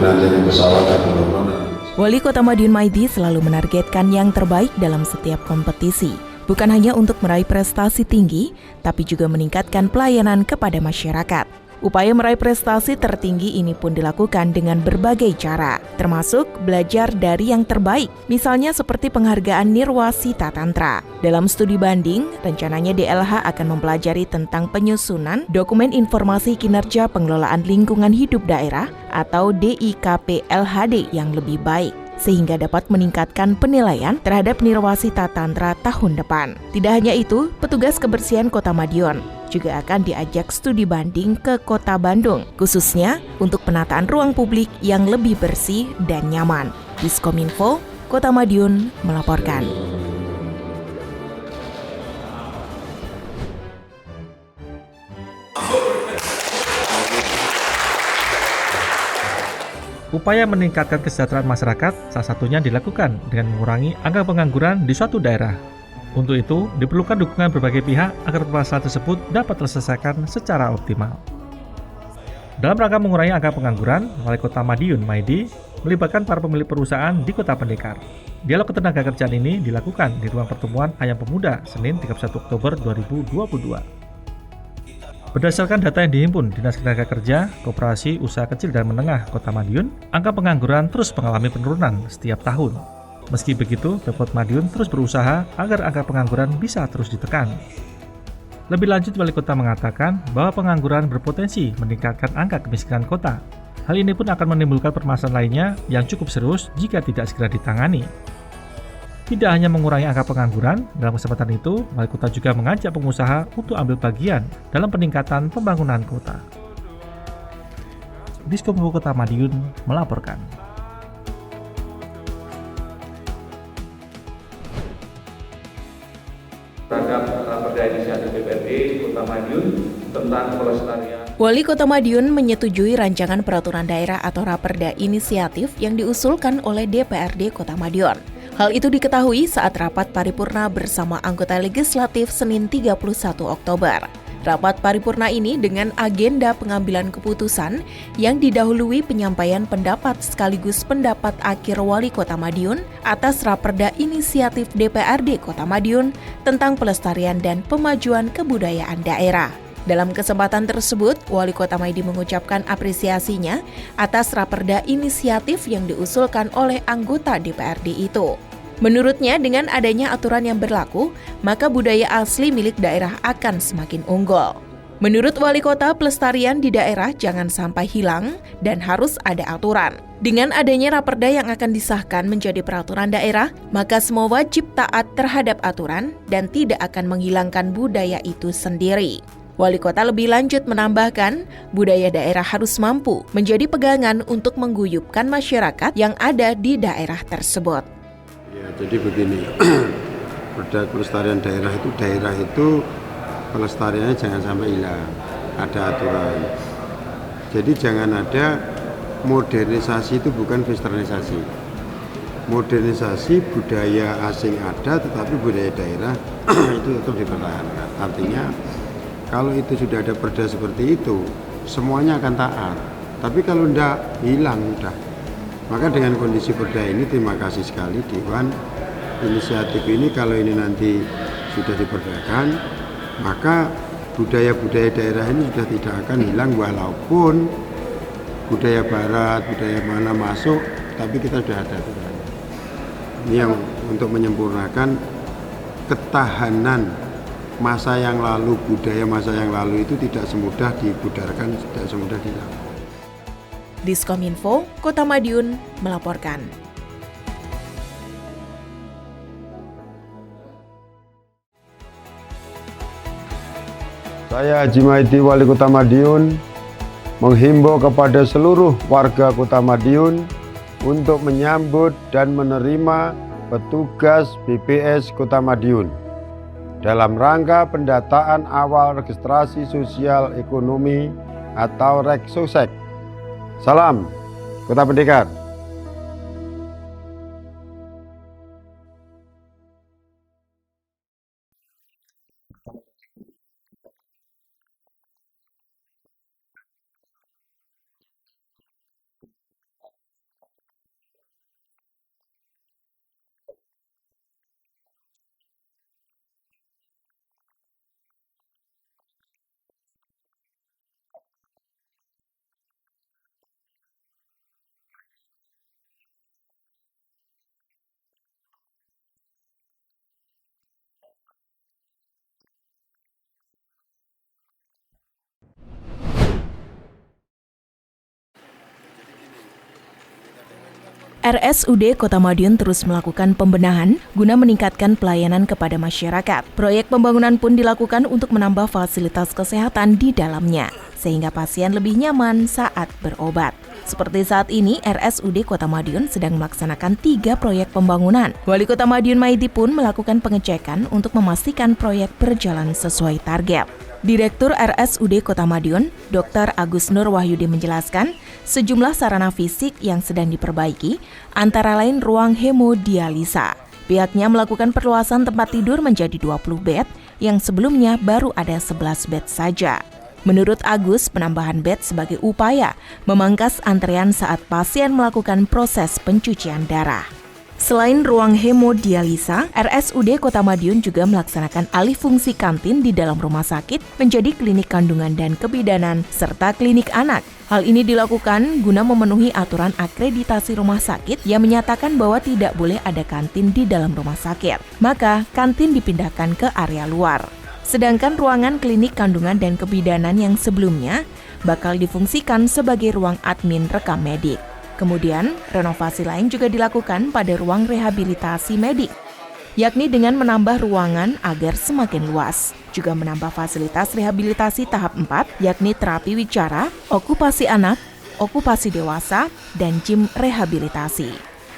dengan adanya pesawat dan penurunan. Wali Kota Madiun Maidi selalu menargetkan yang terbaik dalam setiap kompetisi. Bukan hanya untuk meraih prestasi tinggi, tapi juga meningkatkan pelayanan kepada masyarakat. Upaya meraih prestasi tertinggi ini pun dilakukan dengan berbagai cara, termasuk belajar dari yang terbaik, misalnya seperti penghargaan Nirwasita Tantra. Dalam studi banding, rencananya DLH akan mempelajari tentang penyusunan dokumen informasi kinerja pengelolaan lingkungan hidup daerah atau DIKP-LHD yang lebih baik, sehingga dapat meningkatkan penilaian terhadap Nirwasita Tantra tahun depan. Tidak hanya itu, petugas kebersihan Kota Madiun juga akan diajak studi banding ke Kota Bandung, khususnya untuk penataan ruang publik yang lebih bersih dan nyaman. Diskominfo, Kota Madiun melaporkan. Upaya meningkatkan kesejahteraan masyarakat salah satunya dilakukan dengan mengurangi angka pengangguran di suatu daerah. Untuk itu, diperlukan dukungan berbagai pihak agar permasalahan tersebut dapat terselesaikan secara optimal. Dalam rangka mengurangi angka pengangguran, Wali Kota Madiun Maidi melibatkan para pemilik perusahaan di Kota Pendekar. Dialog ketenagakerjaan ini dilakukan di ruang pertemuan Ayam Pemuda Senin 31 Oktober 2022. Berdasarkan data yang dihimpun Dinas Tenaga Koperasi Usaha Kecil dan Menengah Kota Madiun, angka pengangguran terus mengalami penurunan setiap tahun. Meski begitu, Pemkot Madiun terus berusaha agar angka pengangguran bisa terus ditekan. Lebih lanjut, Wali Kota mengatakan bahwa pengangguran berpotensi meningkatkan angka kemiskinan kota. Hal ini pun akan menimbulkan permasalahan lainnya yang cukup serius jika tidak segera ditangani. Tidak hanya mengurangi angka pengangguran, dalam kesempatan itu, Wali Kota juga mengajak pengusaha untuk ambil bagian dalam peningkatan pembangunan kota. Diskominfo Kota Madiun melaporkan. Terhadap Raperda Inisiatif DPRD Kota Madiun tentang pelestarian. Wali Kota Madiun menyetujui rancangan peraturan daerah atau Raperda Inisiatif yang diusulkan oleh DPRD Kota Madiun. Hal itu diketahui saat rapat paripurna bersama anggota legislatif Senin 31 Oktober. Rapat paripurna ini dengan agenda pengambilan keputusan yang didahului penyampaian pendapat sekaligus pendapat akhir Wali Kota Madiun atas Raperda Inisiatif DPRD Kota Madiun tentang pelestarian dan pemajuan kebudayaan daerah. Dalam kesempatan tersebut, Wali Kota Maidi mengucapkan apresiasinya atas Raperda Inisiatif yang diusulkan oleh anggota DPRD itu. Menurutnya, dengan adanya aturan yang berlaku, maka budaya asli milik daerah akan semakin unggul. Menurut Wali Kota, pelestarian di daerah jangan sampai hilang dan harus ada aturan. Dengan adanya Raperda yang akan disahkan menjadi peraturan daerah, maka semua wajib taat terhadap aturan dan tidak akan menghilangkan budaya itu sendiri. Wali Kota lebih lanjut menambahkan, budaya daerah harus mampu menjadi pegangan untuk mengguyupkan masyarakat yang ada di daerah tersebut. Ya, jadi begini, pelestarian daerah itu pelestariannya jangan sampai hilang, ada aturan. Jadi jangan ada modernisasi, itu bukan westernisasi. Modernisasi budaya asing ada, tetapi budaya daerah itu tetap dipertahankan. Artinya kalau itu sudah ada perda seperti itu, semuanya akan taat. Tapi kalau tidak, hilang udah. Maka dengan kondisi perda ini, terima kasih sekali Dewan Inisiatif ini, kalau ini nanti sudah diperdakan, maka budaya-budaya daerah ini sudah tidak akan hilang, walaupun budaya barat, budaya mana masuk, tapi kita sudah ada aturan. Ini yang untuk menyempurnakan ketahanan masa yang lalu, budaya masa yang lalu itu tidak semudah dibudarkan, tidak semudah dihilang. Diskominfo, Kota Madiun melaporkan. Saya Haji Maidi, Wali Kota Madiun, menghimbau kepada seluruh warga Kota Madiun untuk menyambut dan menerima petugas BPS Kota Madiun dalam rangka pendataan awal registrasi sosial ekonomi atau Reksosek. Salam Kota Pendekar. RSUD Kota Madiun terus melakukan pembenahan guna meningkatkan pelayanan kepada masyarakat. Proyek pembangunan pun dilakukan untuk menambah fasilitas kesehatan di dalamnya, sehingga pasien lebih nyaman saat berobat. Seperti saat ini, RSUD Kota Madiun sedang melaksanakan 3 proyek pembangunan. Wali Kota Madiun Maidi pun melakukan pengecekan untuk memastikan proyek berjalan sesuai target. Direktur RSUD Kota Madiun, Dr. Agus Nur Wahyudi menjelaskan, sejumlah sarana fisik yang sedang diperbaiki, antara lain ruang hemodialisa. Pihaknya melakukan perluasan tempat tidur menjadi 20 bed, yang sebelumnya baru ada 11 bed saja. Menurut Agus, penambahan bed sebagai upaya memangkas antrean saat pasien melakukan proses pencucian darah. Selain ruang hemodialisa, RSUD Kota Madiun juga melaksanakan alih fungsi kantin di dalam rumah sakit menjadi klinik kandungan dan kebidanan serta klinik anak. Hal ini dilakukan guna memenuhi aturan akreditasi rumah sakit yang menyatakan bahwa tidak boleh ada kantin di dalam rumah sakit. Maka, kantin dipindahkan ke area luar. Sedangkan ruangan klinik kandungan dan kebidanan yang sebelumnya bakal difungsikan sebagai ruang admin rekam medik. Kemudian, renovasi lain juga dilakukan pada ruang rehabilitasi medik, yakni dengan menambah ruangan agar semakin luas. Juga menambah fasilitas rehabilitasi tahap 4, yakni terapi wicara, okupasi anak, okupasi dewasa, dan gym rehabilitasi.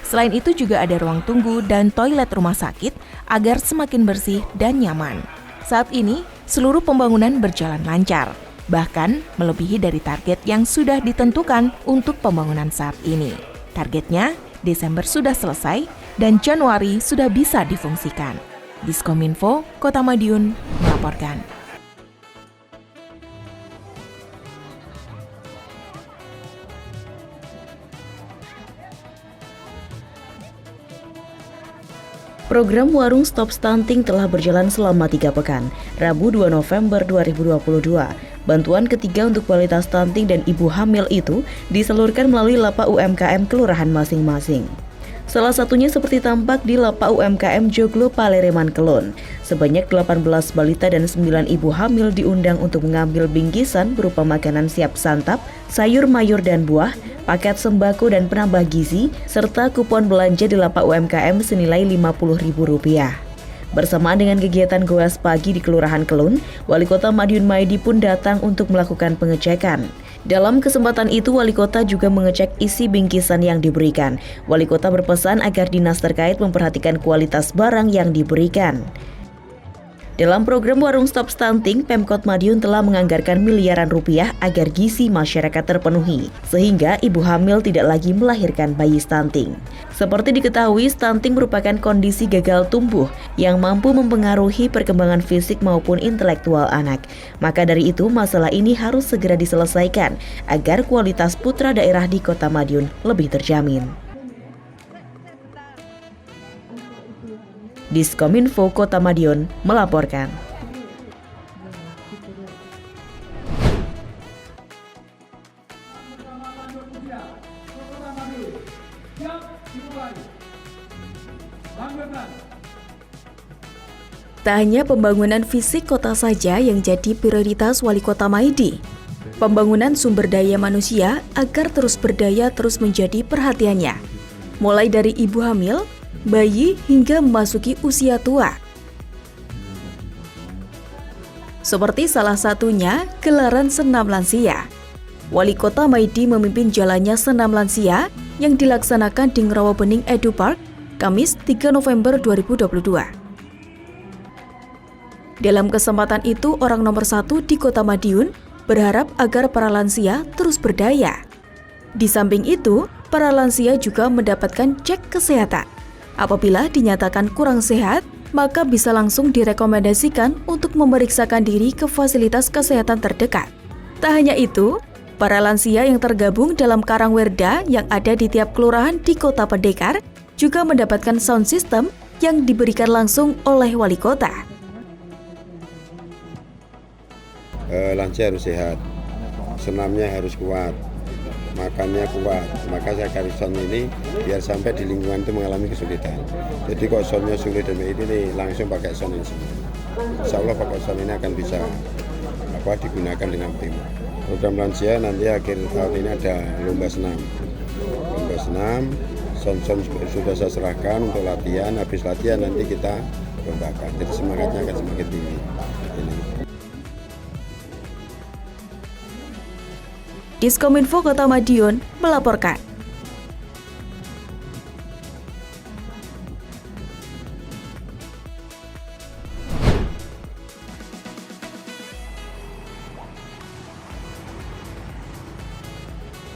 Selain itu juga ada ruang tunggu dan toilet rumah sakit agar semakin bersih dan nyaman. Saat ini, seluruh pembangunan berjalan lancar, bahkan melebihi dari target yang sudah ditentukan untuk pembangunan saat ini. Targetnya, Desember sudah selesai dan Januari sudah bisa difungsikan. Diskominfo, Kota Madiun, melaporkan. Program Warung Stop Stunting telah berjalan selama 3 pekan, Rabu 2 November 2022. Bantuan ketiga untuk kualitas stunting dan ibu hamil itu disalurkan melalui lapak UMKM kelurahan masing-masing. Salah satunya seperti tampak di lapak UMKM Joglo Palereman Kelon. Sebanyak 18 balita dan 9 ibu hamil diundang untuk mengambil bingkisan berupa makanan siap santap, sayur mayur dan buah, paket sembako dan penambah gizi, serta kupon belanja di lapak UMKM senilai Rp50.000. Bersamaan dengan kegiatan goes pagi di Kelurahan Kelun, Wali Kota Madiun Maidi pun datang untuk melakukan pengecekan. Dalam kesempatan itu, Wali Kota juga mengecek isi bingkisan yang diberikan. Wali Kota berpesan agar dinas terkait memperhatikan kualitas barang yang diberikan. Dalam program Warung Stop Stunting, Pemkot Madiun telah menganggarkan miliaran rupiah agar gizi masyarakat terpenuhi, sehingga ibu hamil tidak lagi melahirkan bayi stunting. Seperti diketahui, stunting merupakan kondisi gagal tumbuh yang mampu mempengaruhi perkembangan fisik maupun intelektual anak. Maka dari itu, masalah ini harus segera diselesaikan agar kualitas putra daerah di Kota Madiun lebih terjamin. Diskominfo Kota Madiun melaporkan. Tak hanya pembangunan fisik kota saja yang jadi prioritas Wali Kota Maidi. Pembangunan sumber daya manusia agar terus berdaya terus menjadi perhatiannya. Mulai dari ibu hamil, bayi hingga memasuki usia tua. Seperti salah satunya gelaran senam lansia. Wali Kota Maidi memimpin jalannya senam lansia yang dilaksanakan di Ngerawabening Edu Park, Kamis 3 November 2022. Dalam kesempatan itu, orang nomor 1 di Kota Madiun berharap agar para lansia terus berdaya. Di samping itu, para lansia juga mendapatkan cek kesehatan. Apabila dinyatakan kurang sehat, maka bisa langsung direkomendasikan untuk memeriksakan diri ke fasilitas kesehatan terdekat. Tak hanya itu, para lansia yang tergabung dalam Karangwerda yang ada di tiap kelurahan di Kota Pendekar juga mendapatkan sound system yang diberikan langsung oleh Wali Kota. Lansia harus sehat, senamnya harus kuat, makannya kuat. Maka saya kasih sound ini biar sampai di lingkungan itu mengalami kesulitan. Jadi kalau soundnya sulit dan ini langsung pakai sound ini semua. Insya Allah pakai sound ini akan bisa digunakan dengan optimal. Program lansia nanti akhir tahun ini ada lomba senam Son sudah saya serahkan untuk latihan. Habis latihan nanti kita lombakan. Jadi semangatnya akan semakin tinggi. Ini. Diskominfo Kota Madiun melaporkan.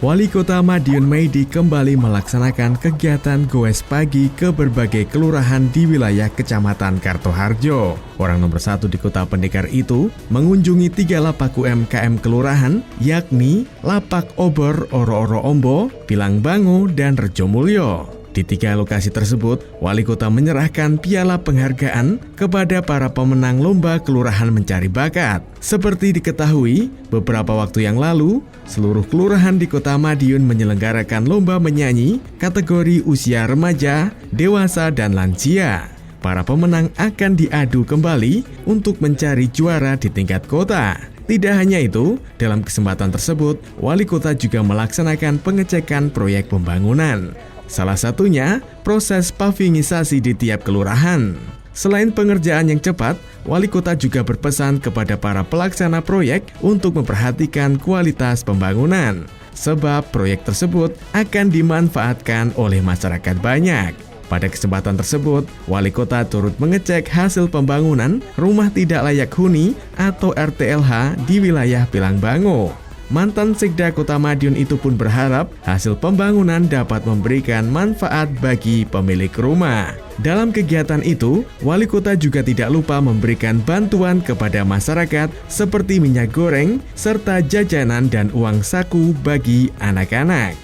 Wali Kota Madiun Maidi kembali melaksanakan kegiatan goes pagi ke berbagai kelurahan di wilayah Kecamatan Kartoharjo. Orang nomor 1 di Kota Pendekar itu mengunjungi 3 lapak UMKM kelurahan, yakni Lapak Obor, Oro-Oro Ombo, Pilang Bango, dan Rejomulyo. Di 3 lokasi tersebut, Wali Kota menyerahkan piala penghargaan kepada para pemenang lomba kelurahan mencari bakat. Seperti diketahui, beberapa waktu yang lalu, seluruh kelurahan di Kota Madiun menyelenggarakan lomba menyanyi kategori usia remaja, dewasa, dan lansia. Para pemenang akan diadu kembali untuk mencari juara di tingkat kota. Tidak hanya itu, dalam kesempatan tersebut, Wali Kota juga melaksanakan pengecekan proyek pembangunan. Salah satunya, proses pavingisasi di tiap kelurahan. Selain pengerjaan yang cepat, Wali Kota juga berpesan kepada para pelaksana proyek untuk memperhatikan kualitas pembangunan, sebab proyek tersebut akan dimanfaatkan oleh masyarakat banyak. Pada kesempatan tersebut, Wali Kota turut mengecek hasil pembangunan rumah tidak layak huni atau RTLH di wilayah Pilang Bango. Mantan Sekda Kota Madiun itu pun berharap hasil pembangunan dapat memberikan manfaat bagi pemilik rumah. Dalam kegiatan itu, Wali Kota juga tidak lupa memberikan bantuan kepada masyarakat seperti minyak goreng, serta jajanan dan uang saku bagi anak-anak.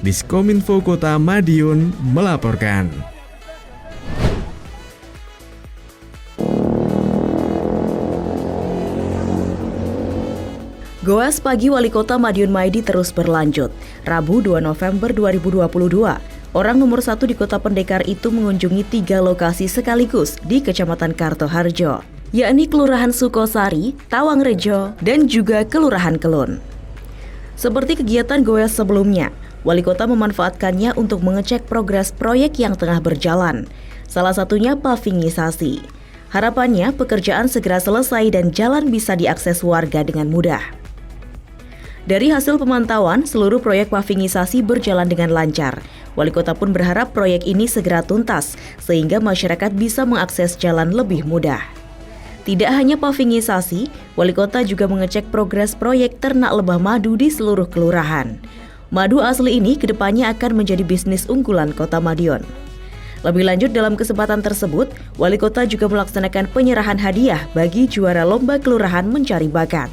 Diskominfo Kota Madiun melaporkan. Goes pagi Wali Kota Madiun Maidi terus berlanjut. Rabu 2 November 2022, orang nomor 1 di Kota Pendekar itu mengunjungi 3 lokasi sekaligus di Kecamatan Kartoharjo, yakni Kelurahan Sukosari, Tawangrejo, dan juga Kelurahan Kelun. Seperti kegiatan goes sebelumnya, Wali Kota memanfaatkannya untuk mengecek progres proyek yang tengah berjalan, salah satunya pavingisasi. Harapannya pekerjaan segera selesai dan jalan bisa diakses warga dengan mudah. Dari hasil pemantauan, seluruh proyek pavingisasi berjalan dengan lancar. Wali Kota pun berharap proyek ini segera tuntas, sehingga masyarakat bisa mengakses jalan lebih mudah. Tidak hanya pavingisasi, Wali Kota juga mengecek progres proyek ternak lebah madu di seluruh kelurahan. Madu asli ini kedepannya akan menjadi bisnis unggulan Kota Madiun. Lebih lanjut dalam kesempatan tersebut, Wali Kota juga melaksanakan penyerahan hadiah bagi juara lomba kelurahan mencari bakat,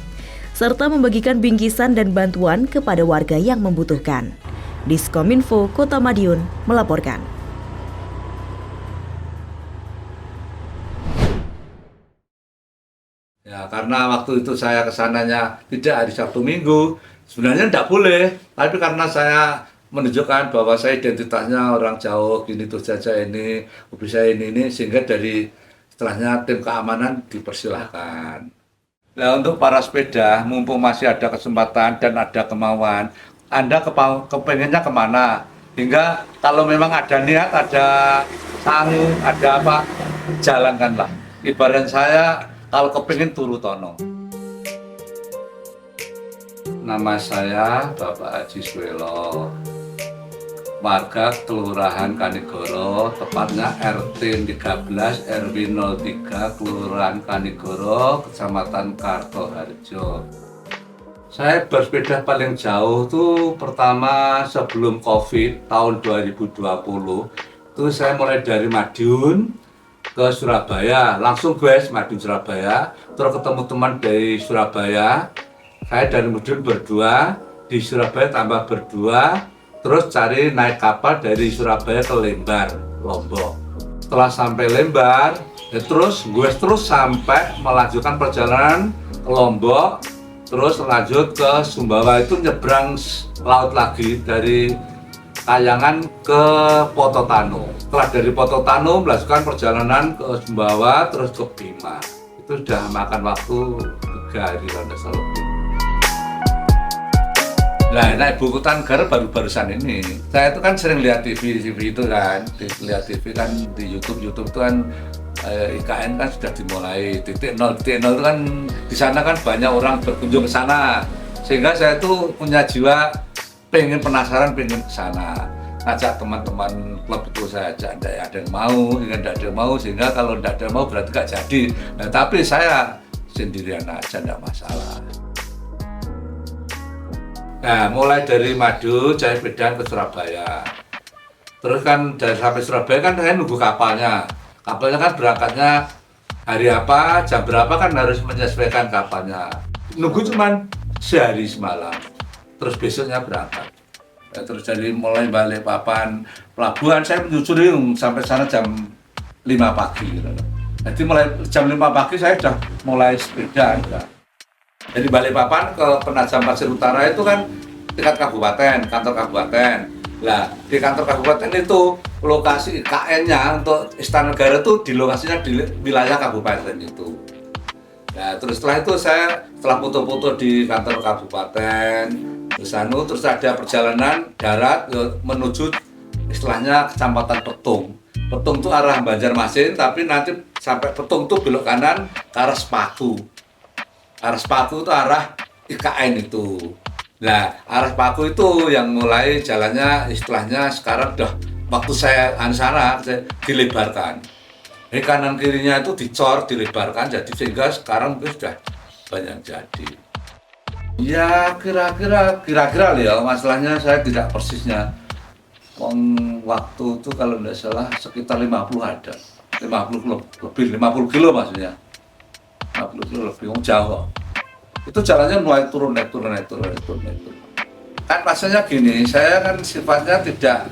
serta membagikan bingkisan dan bantuan kepada warga yang membutuhkan. Diskominfo Kota Madiun melaporkan. Ya, karena waktu itu saya kesananya tidak hari Sabtu Minggu, sebenarnya tidak boleh, tapi karena saya menunjukkan bahwa saya identitasnya orang jauh, gini tuh saja ini, hobi saya ini, sehingga dari setelahnya tim keamanan dipersilahkan. Nah, untuk para sepeda, mumpung masih ada kesempatan dan ada kemauan, Anda kepengennya kemana? Hingga kalau memang ada niat, ada sanggup, ada apa, jalankanlah. Ibarat saya, kalau kepengen turu tono. Nama saya Bapak Haji Suelo, warga Kelurahan Kanigoro, tepatnya RT 13 RW 03 Kelurahan Kanigoro, Kecamatan Kartoharjo. Saya bersepeda paling jauh tuh pertama sebelum COVID tahun 2020. Itu saya mulai dari Madiun ke Surabaya, langsung guys Madiun Surabaya, terus ketemu teman dari Surabaya. Saya dari Madiun berdua, di Surabaya tambah berdua, terus cari naik kapal dari Surabaya ke Lembar, Lombok. Setelah sampai Lembar, terus sampai melanjutkan perjalanan ke Lombok, terus lanjut ke Sumbawa, itu nyebrang laut lagi dari Kayangan ke Pototano. Setelah dari Pototano melanjutkan perjalanan ke Sumbawa, terus ke Bima. Itu sudah makan waktu 3 hari kalau tidak salah. Nah, Ibu Kota Negara baru-barusan ini. Saya itu kan sering lihat TV itu kan, lihat TV kan di YouTube itu kan IKN kan sudah dimulai titik nol itu kan di sana kan banyak orang berkunjung ke sana, sehingga saya itu punya jiwa pengen penasaran, pengen ke sana. Ngajak teman-teman klub itu saya ajak, ada yang mau, tidak ada yang mau, sehingga kalau tidak ada yang mau berarti nggak jadi. Nah, tapi saya sendirian aja, tidak masalah. Nah, mulai dari Madiun, saya pindah ke Surabaya. Terus kan dari sampai Surabaya kan saya nunggu kapalnya. Kapalnya kan berangkatnya hari apa, jam berapa kan harus menyesuaikan kapalnya. Nunggu cuman sehari semalam. Terus besoknya berangkat. Ya, terus dari mulai Balikpapan, pelabuhan saya menyusuri sampai sana jam 5 pagi. Gitu. Jadi mulai jam 5 pagi saya sudah mulai sepeda. Gitu. Dari Balikpapan ke Penajam Pasir Utara itu kan tingkat kabupaten, kantor kabupaten. Nah, di kantor kabupaten itu lokasi KN-nya untuk Istana Negara itu di lokasinya di wilayah kabupaten itu. Nah, terus setelah itu saya setelah foto-foto di kantor kabupaten, terus ada perjalanan darat menuju istilahnya Kecamatan Petung. Petung itu arah Banjarmasin, tapi nanti sampai Petung itu belok kanan ke arah Sepaku. Arah Sepaku itu arah IKN itu. Nah, arah Sepaku itu yang mulai jalannya istilahnya sekarang udah waktu saya sana dilebarkan. Jadi kanan kirinya itu dicor, dilebarkan, jadi sehingga sekarang mungkin sudah banyak jadi. Ya kira-kira ya, masalahnya saya tidak persisnya. Waktu itu kalau tidak salah sekitar 50 ada. 50 kilo, lebih 50 kilo maksudnya. 50 kilo lebih, jauh. Itu jalannya mulai turun. Kan maksudnya gini, saya kan sifatnya tidak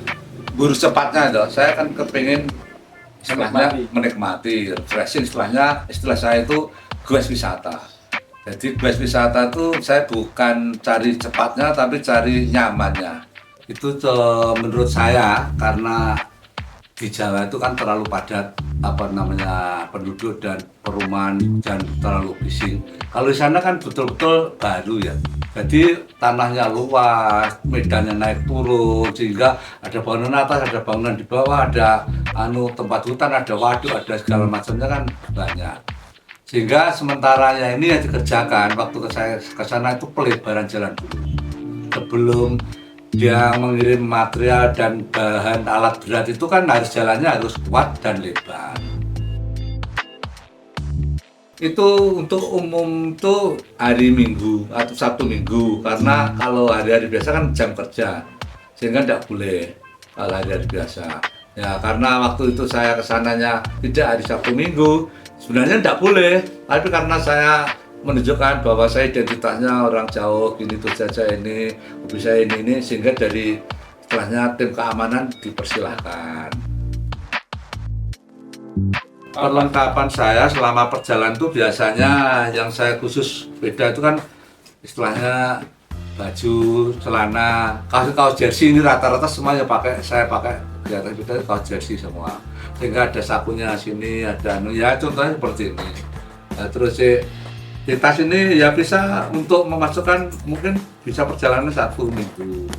buru cepatnya toh. Saya kan kepingin istilahnya menikmati, refreshing istilah saya itu goes wisata. Jadi goes wisata itu saya bukan cari cepatnya tapi cari nyamannya. Itu menurut saya karena di Jawa itu kan terlalu padat penduduk dan perumahan dan terlalu bising. Kalau di sana kan betul-betul baru ya. Jadi tanahnya luas, medannya naik turun sehingga ada bangunan atas, ada bangunan di bawah, ada tempat hutan, ada waduk, ada segala macamnya kan banyak. Sehingga sementaranya ini yang dikerjakan waktu saya ke sana itu pelebaran jalan dulu. Sebelum dia mengirim material dan bahan alat berat itu kan jalannya harus kuat dan lebar. Itu untuk umum tuh hari Minggu atau Sabtu Minggu, karena kalau hari-hari biasa kan jam kerja, sehingga tidak boleh kalau hari-hari biasa. Ya karena waktu itu saya kesananya tidak hari Sabtu Minggu, sebenarnya tidak boleh, tapi karena saya menunjukkan bahwa saya identitasnya orang jauh, gini tuh saja ini, hobi saya ini, sehingga dari setelahnya tim keamanan dipersilahkan. Perlengkapan saya selama perjalanan itu biasanya yang saya khusus beda itu kan istilahnya baju, celana, kaos jersey ini rata-rata semuanya saya pakai kegiatan beda kaos jersey semua. Sehingga ada sakunya sini, ada ya contohnya seperti ini. Nah, terus di tas ini ya bisa untuk memasukkan mungkin bisa perjalanan 1 minggu.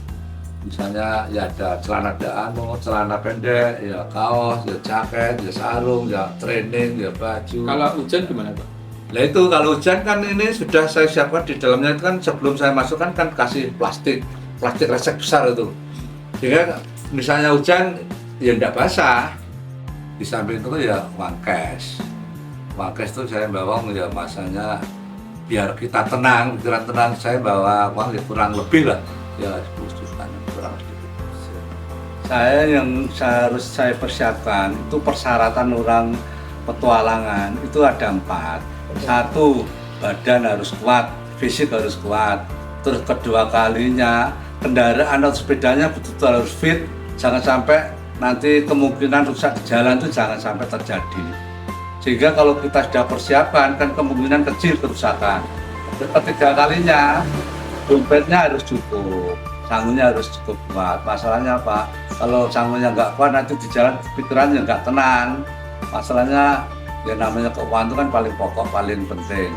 Misalnya ya ada celana pendek, ya kaos, ya jaket, ya sarung, ya training, ya baju. Kalau hujan gimana Pak? Nah itu kalau hujan kan ini sudah saya siapkan di dalamnya itu kan sebelum saya masukkan kan kasih plastik resek besar itu. Sehingga misalnya hujan ya tidak basah. Di samping itu ya uang cash itu saya bawa ya masanya biar kita tenang, pikiran tenang, saya bawa uang ya kurang lebih lah ya 10 juta kurang lebih. Saya yang harus saya persiapkan itu persyaratan orang petualangan itu ada 4. 1, badan harus kuat, fisik harus kuat. Terus kedua kalinya kendaraan atau sepedanya betul-betul harus fit, jangan sampai nanti kemungkinan rusak di jalan itu jangan sampai terjadi. Sehingga kalau kita sudah persiapkan kan kemungkinan kecil kerusakan. Ketiga kalinya dompetnya harus cukup, sanggulnya harus cukup kuat. Masalahnya apa? Kalau sanggulnya nggak kuat nanti di jalan pikirannya nggak tenang. Masalahnya ya namanya keuangan itu kan paling pokok, paling penting.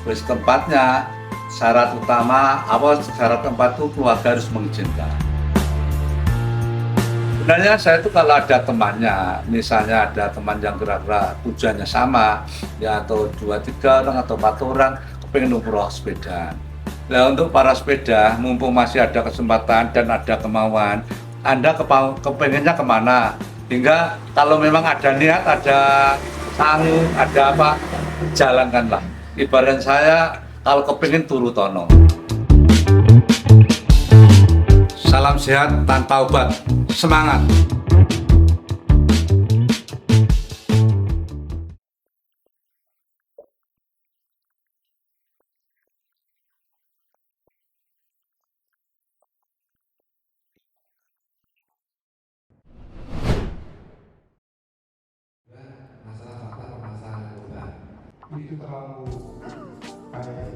Terus keempatnya syarat utama, syarat keempat itu keluarga harus mengizinkan. Sebenarnya saya itu kalau ada temannya, misalnya ada teman yang kira-kira tujuannya sama, ya atau 2-3 orang atau 4 orang, kepengen umroh sepeda. Nah untuk para sepeda, mumpung masih ada kesempatan dan ada kemauan, Anda kepengennya kemana? Hingga kalau memang ada niat, ada sanggup, ada apa, jalankanlah. Ibarat saya, kalau kepengen turu tono. Salam sehat tanpa obat. Semangat! Masalah fakta pemasaran narkoba itu terlalu kayak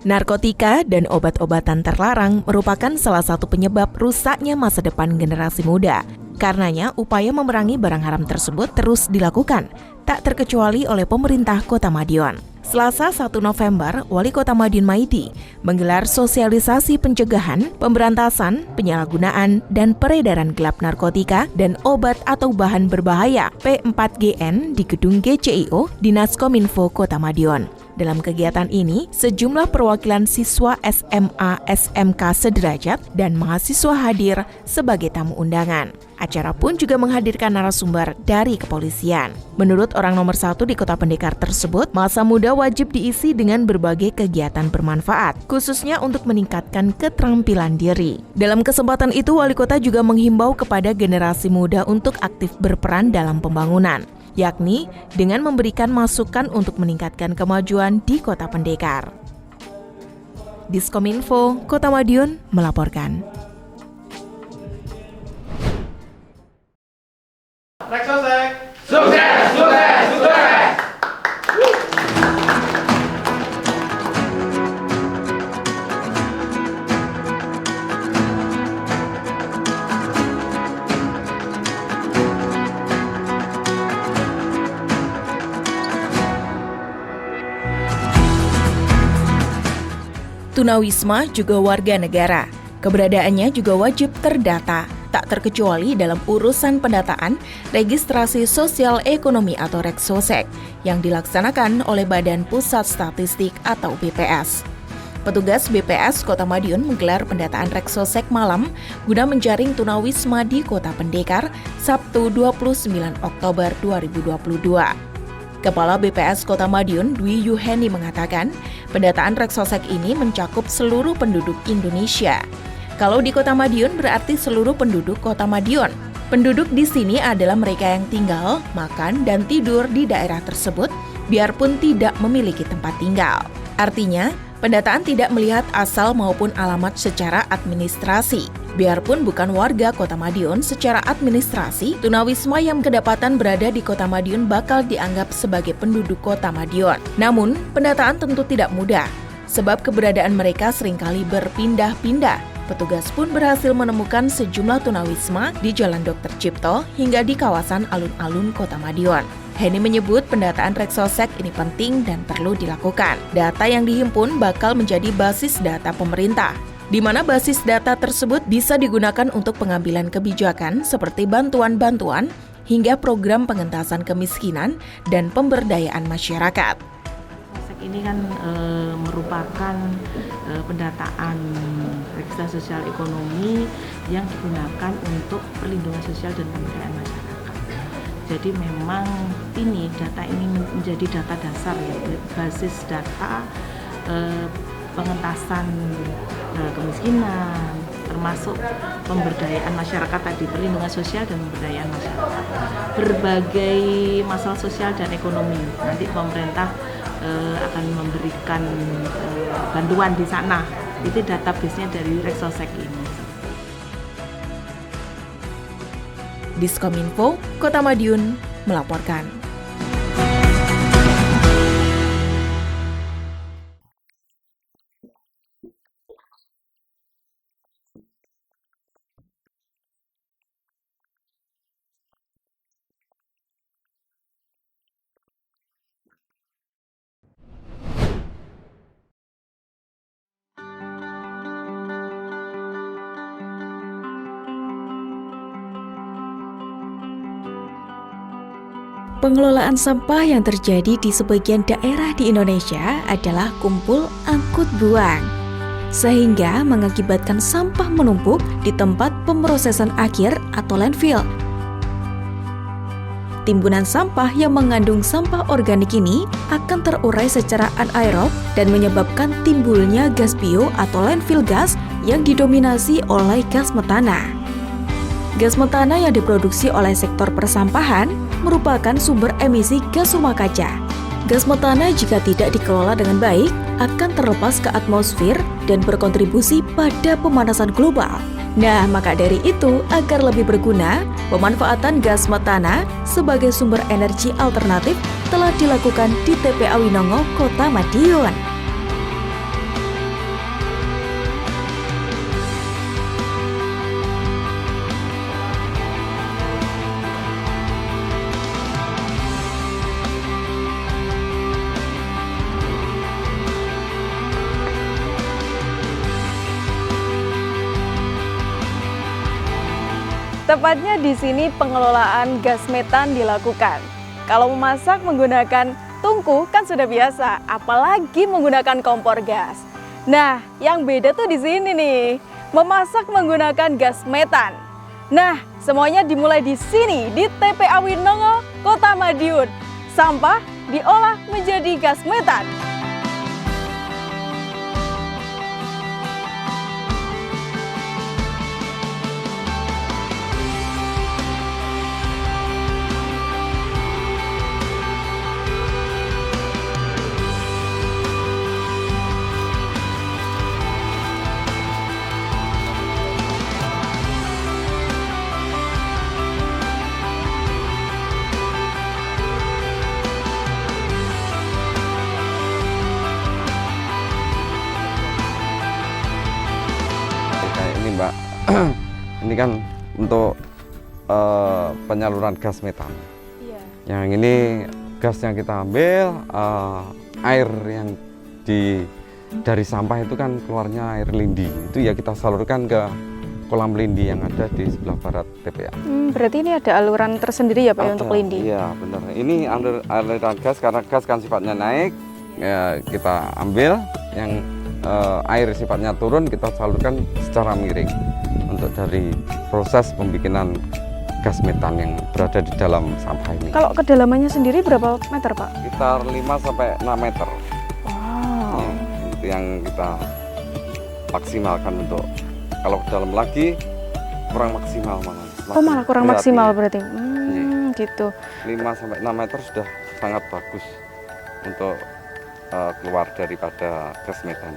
Narkotika dan obat-obatan terlarang merupakan salah satu penyebab rusaknya masa depan generasi muda. Karenanya, upaya memerangi barang haram tersebut terus dilakukan, tak terkecuali oleh pemerintah Kota Madiun. Selasa 1 November, Wali Kota Madiun Maidi menggelar sosialisasi pencegahan, pemberantasan, penyalahgunaan, dan peredaran gelap narkotika dan obat atau bahan berbahaya P4GN di Gedung GCIO Dinas Kominfo Kota Madiun. Dalam kegiatan ini, sejumlah perwakilan siswa SMA SMK sederajat dan mahasiswa hadir sebagai tamu undangan. Acara pun juga menghadirkan narasumber dari kepolisian. Menurut orang nomor 1 di Kota Pendekar tersebut, masa muda wajib diisi dengan berbagai kegiatan bermanfaat, khususnya untuk meningkatkan keterampilan diri. Dalam kesempatan itu, Wali Kota juga menghimbau kepada generasi muda untuk aktif berperan dalam pembangunan, yakni dengan memberikan masukan untuk meningkatkan kemajuan di Kota Pendekar. Diskominfo Kota Madiun melaporkan. Tunawisma juga warga negara. Keberadaannya juga wajib terdata, tak terkecuali dalam urusan pendataan registrasi sosial ekonomi atau Reksosek yang dilaksanakan oleh Badan Pusat Statistik atau BPS. Petugas BPS Kota Madiun menggelar pendataan Reksosek malam guna menjaring tunawisma di Kota Pendekar Sabtu 29 Oktober 2022. Kepala BPS Kota Madiun, Dwi Yuheni mengatakan, pendataan Reksosek ini mencakup seluruh penduduk Indonesia. Kalau di Kota Madiun berarti seluruh penduduk Kota Madiun. Penduduk di sini adalah mereka yang tinggal, makan, dan tidur di daerah tersebut, biarpun tidak memiliki tempat tinggal. Artinya, pendataan tidak melihat asal maupun alamat secara administrasi. Biarpun bukan warga Kota Madiun secara administrasi, tunawisma yang kedapatan berada di Kota Madiun bakal dianggap sebagai penduduk Kota Madiun. Namun, pendataan tentu tidak mudah, sebab keberadaan mereka seringkali berpindah-pindah. Petugas pun berhasil menemukan sejumlah tunawisma di Jalan Dr. Cipto hingga di kawasan alun-alun Kota Madiun. Heni menyebut pendataan Reksosek ini penting dan perlu dilakukan. Data yang dihimpun bakal menjadi basis data pemerintah, di mana basis data tersebut bisa digunakan untuk pengambilan kebijakan seperti bantuan-bantuan hingga program pengentasan kemiskinan dan pemberdayaan masyarakat. Reksosek ini kan merupakan pendataan registrasi sosial ekonomi yang digunakan untuk perlindungan sosial dan pemberdayaan masyarakat. Jadi memang data ini menjadi data dasar ya, basis data pengentasan kemiskinan, termasuk pemberdayaan masyarakat tadi, perlindungan sosial dan pemberdayaan masyarakat. Berbagai masalah sosial dan ekonomi, nanti pemerintah akan memberikan bantuan di sana. Itu database-nya dari Reksosek ini. Diskominfo Kota Madiun melaporkan. Pengelolaan sampah yang terjadi di sebagian daerah di Indonesia adalah kumpul angkut buang, sehingga mengakibatkan sampah menumpuk di tempat pemrosesan akhir atau landfill. Timbunan sampah yang mengandung sampah organik ini akan terurai secara anaerob dan menyebabkan timbulnya gas bio atau landfill gas yang didominasi oleh gas metana. Gas metana yang diproduksi oleh sektor persampahan merupakan sumber emisi gas rumah kaca. Gas metana jika tidak dikelola dengan baik akan terlepas ke atmosfer dan berkontribusi pada pemanasan global. Nah, maka dari itu, agar lebih berguna, pemanfaatan gas metana sebagai sumber energi alternatif telah dilakukan di TPA Winongo, Kota Madiun. Tepatnya di sini pengelolaan gas metan dilakukan. Kalau memasak menggunakan tungku kan sudah biasa, apalagi menggunakan kompor gas. Nah, yang beda tuh di sini nih, memasak menggunakan gas metan. Nah, semuanya dimulai di sini, di TPA Winongo, Kota Madiun. Sampah diolah menjadi gas metan. Mbak, ini kan untuk penyaluran gas metan. Iya. Yang ini gas yang kita ambil, air yang dari sampah itu kan keluarnya air lindi. Itu ya kita salurkan ke kolam lindi yang ada di sebelah barat TPA. Berarti ini ada aluran tersendiri ya Pak ya, untuk lindi? Iya benar. Ini aliran gas karena gas kan sifatnya naik, ya kita ambil yang air sifatnya turun kita salurkan secara miring untuk dari proses pembikinan gas metan yang berada di dalam sampah ini. Kalau kedalamannya sendiri berapa meter Pak? Sekitar 5-6 meter. Wow. Itu yang kita maksimalkan untuk kalau ke dalam lagi kurang maksimal malah. Oh malah kurang maksimal berarti. Gitu. 5-6 meter sudah sangat bagus untuk keluar daripada gas metan.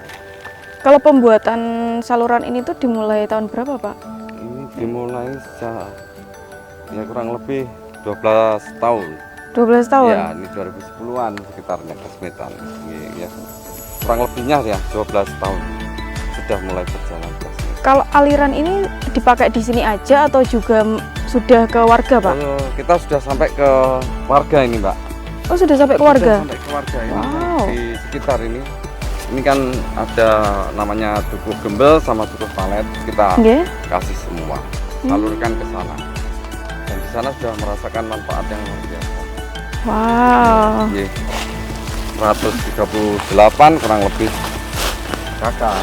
Kalau pembuatan saluran ini tuh dimulai tahun berapa Pak? Ini dimulai ya kurang lebih 12 tahun. 12 tahun? Ya, ini 2010-an sekitarnya gas metan. Ya, kurang lebihnya ya 12 tahun sudah mulai berjalan gas metan. Kalau aliran ini dipakai di sini aja atau juga sudah ke warga Pak? Kita sudah sampai ke warga ini Mbak. Oh sudah sampai ke warga? Sudah sampai ke warga ini. Wow. Di sekitar ini. Ini kan ada namanya dukuh gembel sama dukuh palet. Kita kasih semua, salurkan ke sana. Dan di sana sudah merasakan manfaat yang luar biasa. Wow. 138 kurang lebih kakak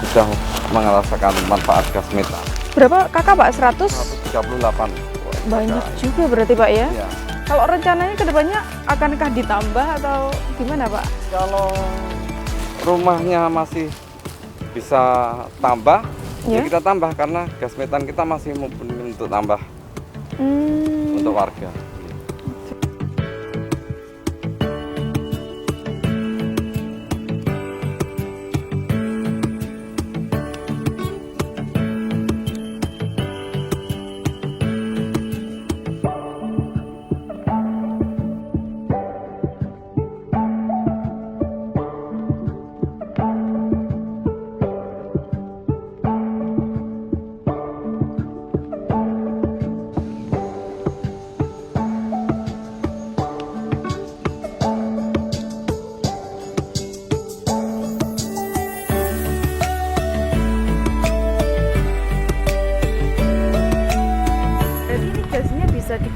sudah merasakan manfaat gas metan. Berapa kakak Pak? 138. Banyak juga berarti Pak ya? Iya. Kalau rencananya kedepannya akankah ditambah atau gimana Pak? Kalau rumahnya masih bisa tambah, ya kita tambah karena gas metan kita masih mumpuni untuk tambah untuk warga.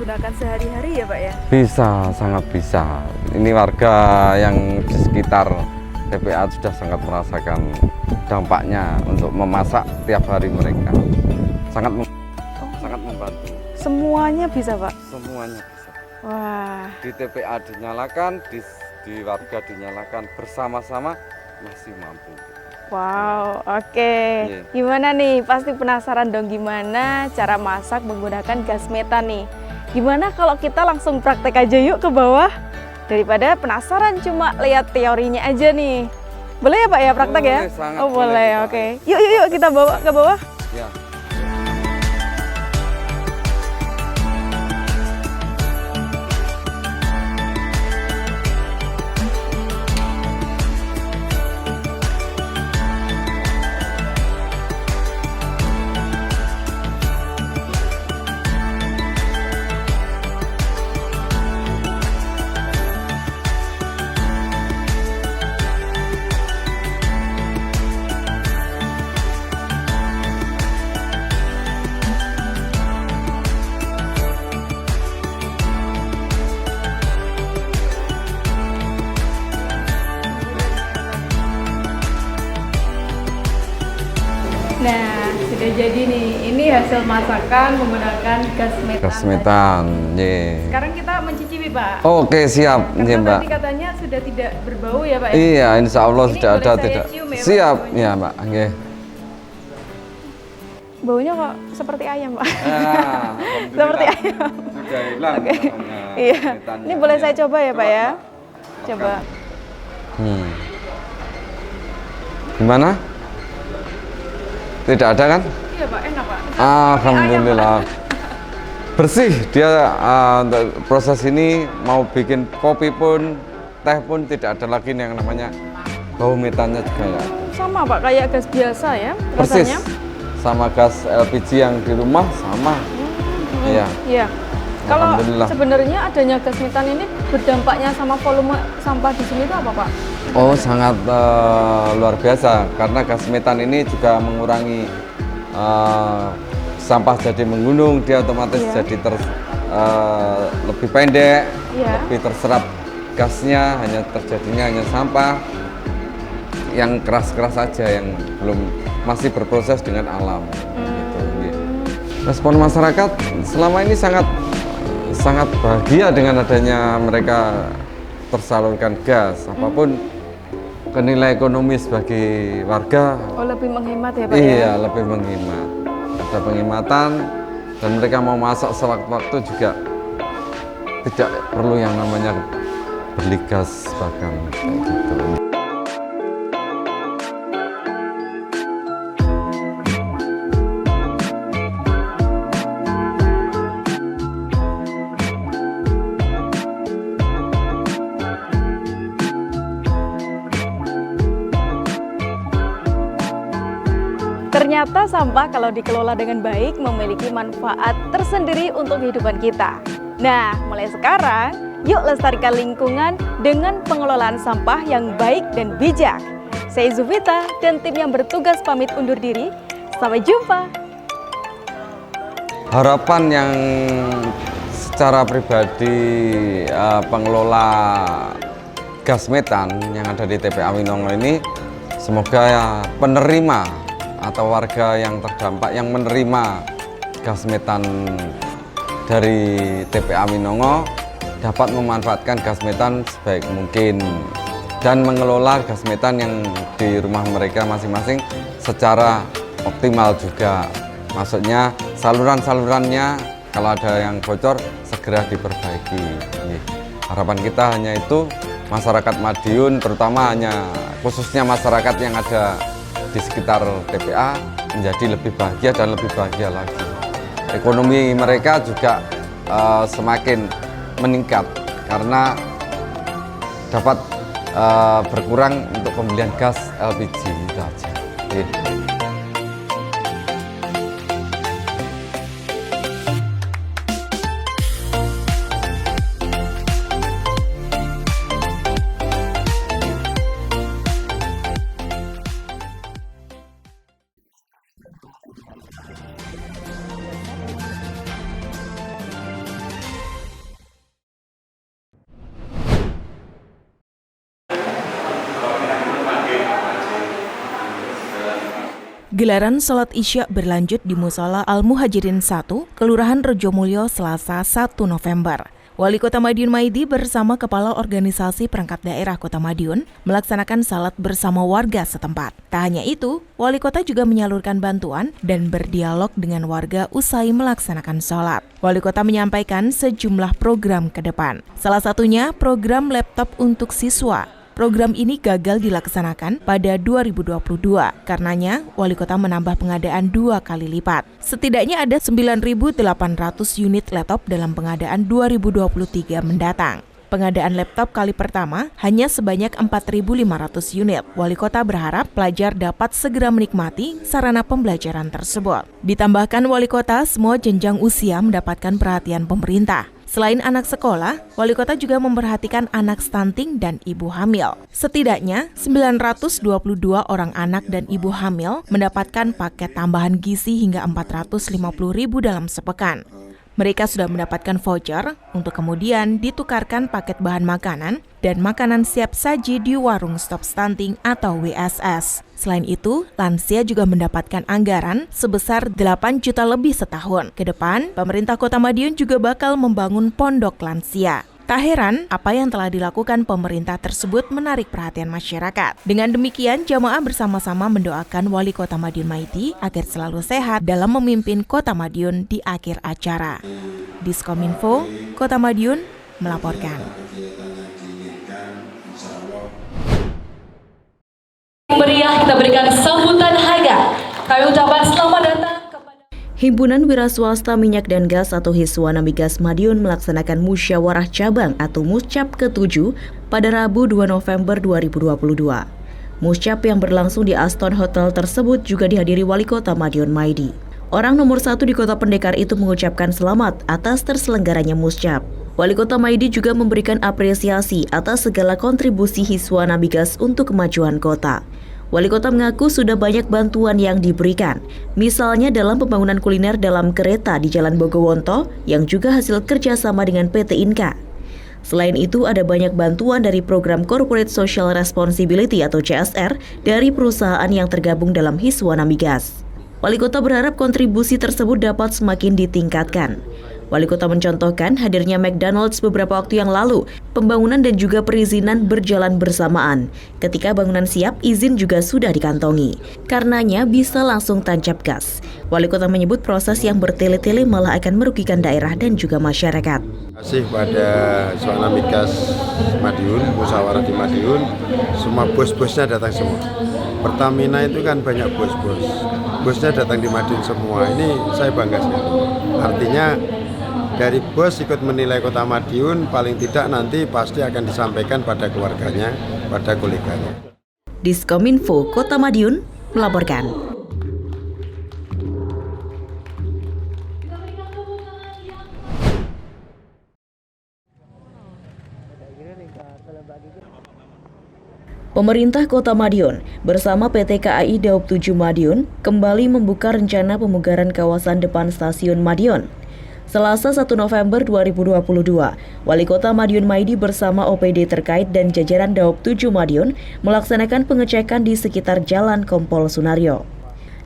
digunakan sehari-hari ya Pak ya? Bisa, sangat bisa. Ini warga yang di sekitar TPA sudah sangat merasakan dampaknya untuk memasak tiap hari mereka. Sangat membantu. Semuanya bisa Pak? Semuanya bisa. Wah. Di TPA dinyalakan, di warga dinyalakan, bersama-sama masih mampu. Wow, oke. Gimana nih? Pasti penasaran dong gimana cara masak menggunakan gas metan nih. Gimana kalau kita langsung praktek aja yuk ke bawah? Daripada penasaran cuma lihat teorinya aja nih. Boleh ya Pak ya praktek ya? Sangat oh boleh, kita. oke. Yuk kita bawa ke bawah. Ya. Nah, sudah jadi nih. Ini hasil masakan menggunakan gas metan. Gas metan, ye. Sekarang kita mencicipi, Pak. Oke, siap, Karena Mbak. tadi katanya sudah tidak berbau ya, Pak ya? Iya, insya Allah Ini sudah boleh ada saya tidak. cium ya, Pak, Siap, baunya? ya Mbak. Oke. Baunya kok seperti ayam, Pak. Nah, Seperti ayam. sudah hilang. Oke. Iya. Ini boleh saya coba ya, Pak ya? Coba. Gimana? Tidak ada kan? Iya, Pak, enak, Pak. Alhamdulillah. Bersih dia untuk proses ini, mau bikin kopi pun, teh pun tidak ada lagi yang namanya bau metannya juga ya. Sama, Pak, kayak gas biasa ya Persis. rasanya. Sama gas LPG yang di rumah sama. Iya. Iya. Kalau Alhamdulillah. sebenarnya adanya gas metan ini berdampaknya sama volume sampah di sini itu apa, Pak? Oh, sangat luar biasa karena gas metan ini juga mengurangi sampah jadi menggunung, dia otomatis Iya. jadi lebih pendek, Iya. lebih terserap gasnya, hanya terjadinya hanya sampah yang keras-keras saja yang belum masih berproses dengan alam. Gitu. Respon masyarakat selama ini sangat bahagia dengan adanya mereka tersalurkan gas, apapun nilai ekonomis bagi warga. Oh, lebih menghemat ya, Pak ya? Iya, lebih menghemat. Ada penghematan dan mereka mau masak sewaktu-waktu juga tidak perlu yang namanya beli gas bahkan kayak gitu. Ternyata sampah kalau dikelola dengan baik memiliki manfaat tersendiri untuk kehidupan kita. Nah, mulai sekarang, yuk lestarikan lingkungan dengan pengelolaan sampah yang baik dan bijak. Saya Zufita dan tim yang bertugas pamit undur diri. Sampai jumpa. Harapan yang secara pribadi pengelola gas metan yang ada di TPA Winongo ini, semoga penerima atau warga yang terdampak yang menerima gas metan dari TPA Winongo dapat memanfaatkan gas metan sebaik mungkin dan mengelola gas metan yang di rumah mereka masing-masing secara optimal juga. Maksudnya saluran-salurannya kalau ada yang bocor segera diperbaiki. Harapan kita hanya itu, masyarakat Madiun terutama khususnya masyarakat yang ada di sekitar TPA menjadi lebih bahagia dan lebih bahagia lagi. Ekonomi mereka juga semakin meningkat karena dapat berkurang untuk pembelian gas LPG itu aja. Gelaran sholat Isya berlanjut di Mushola Al-Muhajirin 1, Kelurahan Rejomulyo, Selasa 1 November. Wali Kota Madiun Maidi bersama Kepala Organisasi Perangkat Daerah Kota Madiun melaksanakan salat bersama warga setempat. Tak hanya itu, Wali Kota juga menyalurkan bantuan dan berdialog dengan warga usai melaksanakan sholat. Wali Kota menyampaikan sejumlah program ke depan. Salah satunya program laptop untuk siswa. Program ini gagal dilaksanakan pada 2022. Karenanya, Wali Kota menambah pengadaan 2 kali lipat. Setidaknya ada 9.800 unit laptop dalam pengadaan 2023 mendatang. Pengadaan laptop kali pertama hanya sebanyak 4.500 unit. Wali Kota berharap pelajar dapat segera menikmati sarana pembelajaran tersebut. Ditambahkan Wali Kota, semua jenjang usia mendapatkan perhatian pemerintah. Selain anak sekolah, Wali Kota juga memperhatikan anak stunting dan ibu hamil. Setidaknya 922 orang anak dan ibu hamil mendapatkan paket tambahan gizi hingga 450.000 dalam sepekan. Mereka sudah mendapatkan voucher untuk kemudian ditukarkan paket bahan makanan dan makanan siap saji di warung stop stunting atau WSS. Selain itu, lansia juga mendapatkan anggaran sebesar 8 juta lebih setahun. Ke depan, pemerintah Kota Madiun juga bakal membangun pondok lansia. Tak heran, apa yang telah dilakukan pemerintah tersebut menarik perhatian masyarakat. Dengan demikian, jamaah bersama-sama mendoakan Wali Kota Madiun Maidi agar selalu sehat dalam memimpin Kota Madiun di akhir acara. Diskominfo, Kota Madiun melaporkan. Meriah kita berikan sambutan hangat. Kami ucapkan selamat datang. Himpunan Wira Swasta Minyak dan Gas atau Hiswana Migas Madiun melaksanakan musyawarah cabang atau Muscap ke-7 pada Rabu 2 November 2022. Muscap yang berlangsung di Aston Hotel tersebut juga dihadiri Wali Kota Madiun Maidi. Orang nomor 1 di Kota Pendekar itu mengucapkan selamat atas terselenggaranya Muscap. Wali Kota Maidi juga memberikan apresiasi atas segala kontribusi Hiswana Migas untuk kemajuan kota. Wali Kota mengaku sudah banyak bantuan yang diberikan, misalnya dalam pembangunan kuliner dalam kereta di Jalan Bogowonto yang juga hasil kerjasama dengan PT Inka. Selain itu, ada banyak bantuan dari program Corporate Social Responsibility atau CSR dari perusahaan yang tergabung dalam Hiswana Migas. Wali Kota berharap kontribusi tersebut dapat semakin ditingkatkan. Wali Kota mencontohkan hadirnya McDonald's beberapa waktu yang lalu, pembangunan dan juga perizinan berjalan bersamaan. Ketika bangunan siap, izin juga sudah dikantongi. Karenanya bisa langsung tancap gas. Wali Kota menyebut proses yang bertele-tele malah akan merugikan daerah dan juga masyarakat. Terima kasih pada Hiswana Migas Madiun, musyawarah di Madiun, semua bos-bosnya datang semua. Pertamina itu kan banyak bos-bos, bosnya datang di Madiun semua. Ini saya bangga sekali. Artinya dari bos ikut menilai Kota Madiun, paling tidak nanti pasti akan disampaikan pada keluarganya, pada koleganya. Diskominfo Kota Madiun melaporkan. Pemerintah Kota Madiun bersama PT KAI Daob 7 Madiun kembali membuka rencana pemugaran kawasan depan stasiun Madiun. Selasa 1 November 2022, Wali Kota Madiun Maidi bersama OPD terkait dan jajaran Daob 7 Madiun melaksanakan pengecekan di sekitar Jalan Kompol Sunario.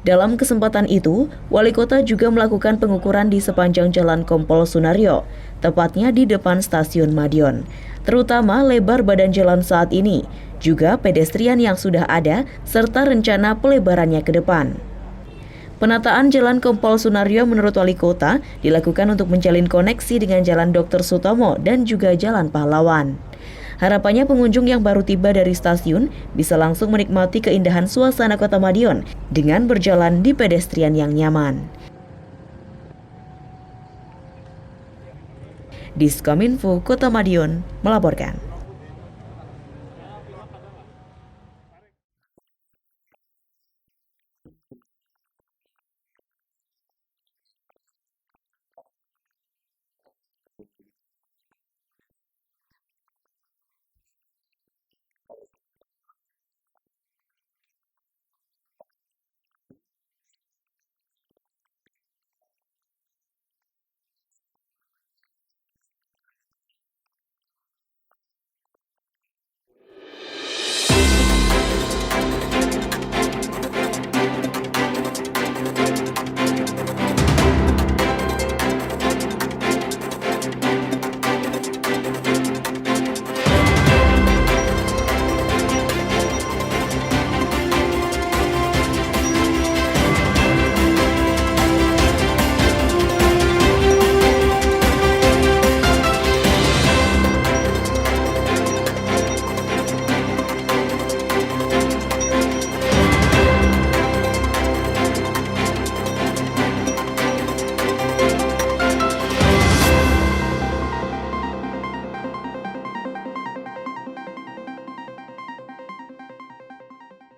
Dalam kesempatan itu, Wali Kota juga melakukan pengukuran di sepanjang Jalan Kompol Sunario, tepatnya di depan stasiun Madiun, terutama lebar badan jalan saat ini, juga pedestrian yang sudah ada, serta rencana pelebarannya ke depan. Penataan Jalan Kompol Sunario menurut Wali Kota dilakukan untuk menjalin koneksi dengan Jalan Dr. Sutomo dan juga Jalan Pahlawan. Harapannya pengunjung yang baru tiba dari stasiun bisa langsung menikmati keindahan suasana Kota Madiun dengan berjalan di pedestrian yang nyaman. Diskominfo Kota Madiun melaporkan.